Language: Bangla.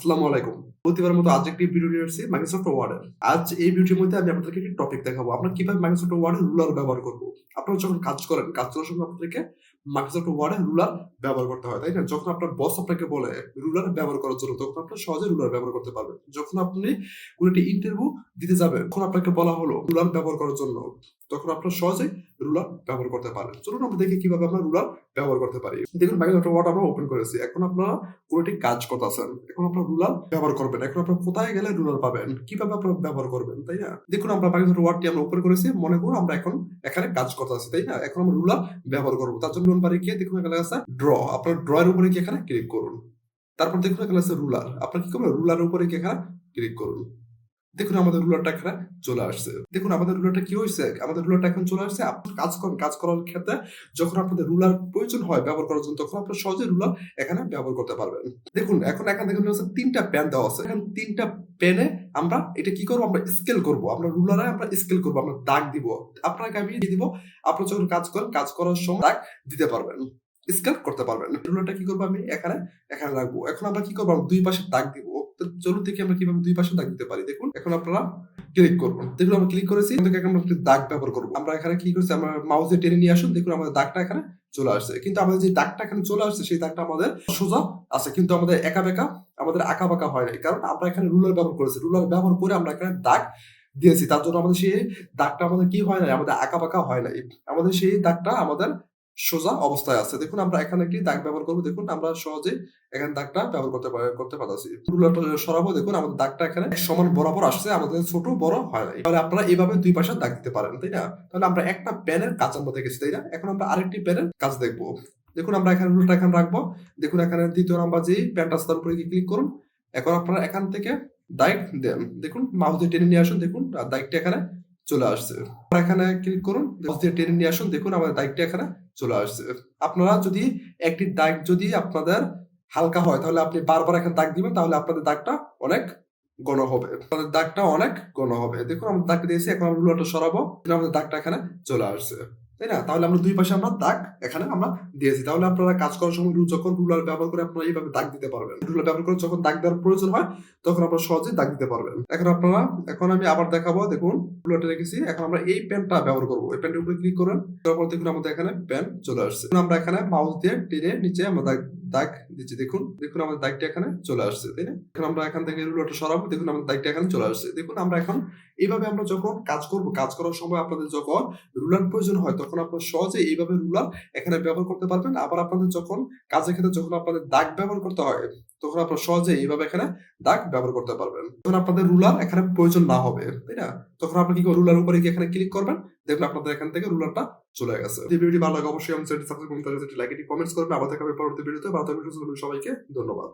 আসসালামু আলাইকুম। প্রতিবারের মতো আজ একটি ভিডিও নিয়ে আসছি মাইক্রোসফট ওয়ার্ডের। আজ এই ভিডিওর মধ্যে আমি আপনাদেরকে একটি টপিক দেখাবো। আমরা কিভাবে মাইক্রোসফট ওয়ার্ডে রুলার ব্যবহার করব। আপনারা যখন কাজ করেন, কাজ করার সময় আপনাদেরকে মাইক্রোসফট ওয়ার্ডে রুলার ব্যবহার করতে হয়, তাই না? যখন আপনার বস আপনাকে বলে রুলার ব্যবহার করার জন্য, তখন আপনি সহজে রুলার ব্যবহার করতে পারবেন। যখন আপনি কোনো একটি ইন্টারভিউ দিতে যাবেন, তখন আপনাকে বলা হলো রুলার ব্যবহার করার জন্য, তখন আপনারা সহজেই রুলার ব্যবহার করতে পারেন। চলুন আমরা দেখি কিভাবে আমরা রুলার ব্যবহার করতে পারি। দেখুন মাইক্রোসফট ওয়ার্ড আমরা ওপেন করেছি। এখন আপনারা কোনো একটি কাজ করতেছেন, এখন আপনার রুলার ব্যবহার করবেন। এখন আপনার কোথায় গেলে রুলার পাবেন, কিভাবে আপনারা ব্যবহার করবেন, তাই না? দেখুন আমরা মাইক্রোসফট ওয়ার্ডটি আমরা ওপেন করেছি। মনে করুন আমরা এখন এখানে কাজ করতেছি, তাই না? এখন আমরা রুলার ব্যবহার করবো। তার জন্য বারে গিয়ে দেখুন এখানে আছে ড্র। আপনার ড্র এর উপরে গিয়ে এখানে ক্লিক করুন। তারপর দেখুন এখানে আছে রুলার। আপনার কি করবেন? রুলারের উপরে গিয়ে এখানে ক্লিক করুন। দেখুন আমাদের রুলারটা এখানে চলে আসছে। দেখুন আমাদের রুলারটা কি হয়েছে? আমাদের রুলারটা এখন চলে আসছে। আপনি কাজ করেন, কাজ করার ক্ষেত্রে যখন আপনাদের রুলার প্রয়োজন হয় ব্যবহার করার জন্য, তখন আপনারা সহজে রুলার এখানে ব্যবহার করতে পারবেন। দেখুন এখন এখান থেকে তিনটা প্যান দেওয়া আছে। এখন তিনটা প্যানে আমরা এটা কি করবো? আমরা স্কেল করবো। আমরা রুলারে আমরা স্কেল করবো, আমরা দাগ দিব। আপনাকে আমি দিয়ে দিব। আপনারা যখন কাজ করেন, কাজ করার সময় দাগ দিতে পারবেন, স্কেল করতে পারবেন। রুলারটা কি করবো? আমি এখানে রাখবো। এখন আমরা কি করবো? দুই পাশে দাগ দিব। চলুন দেখি আমরা কিভাবে দুই পাশে দাগ দিতে পারি। দেখুন এখন আপনারা ক্লিক করুন। দেখুন আমরা ক্লিক করেছি। আমরা একটি দাগ ব্যবহার করবো। আমরা এখানে কি করছি? আমরা মাউসে টেনে নিয়ে আসুন। দেখুন আমাদের দাগটা এখানে চলে আসছে। কিন্তু আমাদের যে দাগটা এখানে চলে আসছে, সেই দাগটা আমাদের সোজা আছে, কিন্তু আমাদের একা বেঁকা, আমাদের আঁকা বাঁকা হয় নাই। কারণ আমরা এখানে রুলার ব্যবহার করেছি। রুলার ব্যবহার করে আমরা এখানে দাগ দিয়েছি। তার জন্য আমাদের সেই দাগটা আমাদের কি হয় নাই? আমাদের আঁকা বাঁকা হয় নাই। আমাদের সেই দাগটা আমাদের সোজা অবস্থায় আছে। দেখুন আমরা এখানে একটি দাগ ব্যবহার করবো। দেখুন আমরা সহজে এখানে দাগটা ব্যবহার করতে পারতেছি। রুলারটা সরাবো। দেখুন আমাদের দাগটা এখানে সমান বরাবর আসছে, আমাদের ছোট বড় হয় নাই। তাহলে আপনারা এইভাবে দুই পাশে দাগ দিতে পারেন, তাই না? তাহলে আমরা একটা প্যানের কাজ আমরা দেখেছি, তাই না? এখন আমরা আরেকটি প্যানের কাজ দেখবো। দেখুন আমরা এখানে রুলারটা এখানে রাখবো। দেখুন এখানে দ্বিতীয় নাম্বার যে প্যানটা আছে তার উপরে ক্লিক করুন। এখন আপনারা এখান থেকে দাগ দেন। দেখুন মাউস দিয়ে টেনে নিয়ে আসুন। দেখুন আর দাগটা এখানে চলে আসছে। এখানে ক্লিক করুন, মাউস দিয়ে টেনে নিয়ে আসুন। দেখুন আমাদের দাগটা এখানে চলে আসছে। আপনারা যদি একটি দাগ যদি আপনাদের হালকা হয়, তাহলে আপনি বারবার এখানে দাগ দিবেন, তাহলে আপনাদের দাগটা অনেক ঘন হবে। আপনাদের দাগটা অনেক ঘন হবে। দেখুন আমরা দাগ দিয়েছি। এখন আমরা রুলারটা সরাবো। আমাদের দাগটা এখানে চলে আসছে, তাই না? তাহলে আমরা দুই পাশে আমরা দাগ এখানে আমরা দিয়েছি। তাহলে আপনারা কাজ করার সময় যখন রুলার ব্যবহার করে আপনারা এইভাবে দাগ দিতে পারবেন। রুলার ব্যবহার করে যখন দাগ দেওয়ার প্রয়োজন হয়, তখন আপনারা সহজেই দাগ দিতে পারবেন। এখন আমি আবার দেখাবো। দেখুন রুলারটা রেখেছি। এখন আমরা এই পেনটা ব্যবহার করবো। এই পেনটার উপরে ক্লিক করেন। তারপর দেখুন আমাদের এখানে পেন চলে আসছে। আমরা এখানে মাউস দিয়ে টেনে নিচে আমরা দাগ দিচ্ছি। দেখুন আমাদের দাগটা এখানে চলে আসছে, তাই না? এখন আমরা এখান থেকে রুলারটা সরাবো। দেখুন আমাদের দাগটা এখানে চলে আসছে। দেখুন আমরা এখন এইভাবে আমরা যখন কাজ করব, কাজ করার সময় আপনাদের যখন রুলার প্রয়োজন হয়, তখন আপনারা সহজে এইভাবে রুলার এখানে ব্যবহার করতে পারবেন। আবার আপনাদের যখন কাজের ক্ষেত্রে যখন আপনাদের দাগ ব্যবহার করতে হয়, তখন আপনারা সহজে এইভাবে এখানে দাগ ব্যবহার করতে পারবেন। তখন আপনাদের রুলার এখানে প্রয়োজন না হবে, তাই না? তখন আপনি কি রুলার উপরে গিয়ে এখানে ক্লিক করবেন। দেখবেন আপনাদের এখান থেকে রুলারটা চলে গেছে। এই ভিডিওটি ভালো লাগে অবশ্যই আমার চ্যানেলটি সাবস্ক্রাইব করুন, তাহলে লাইক এটি কমেন্টস করবেন। আবার দেখা হবে পরবর্তী ভিডিওতে। ভালো থাকবেন, সুস্থ থাকবেন। সবাইকে ধন্যবাদ।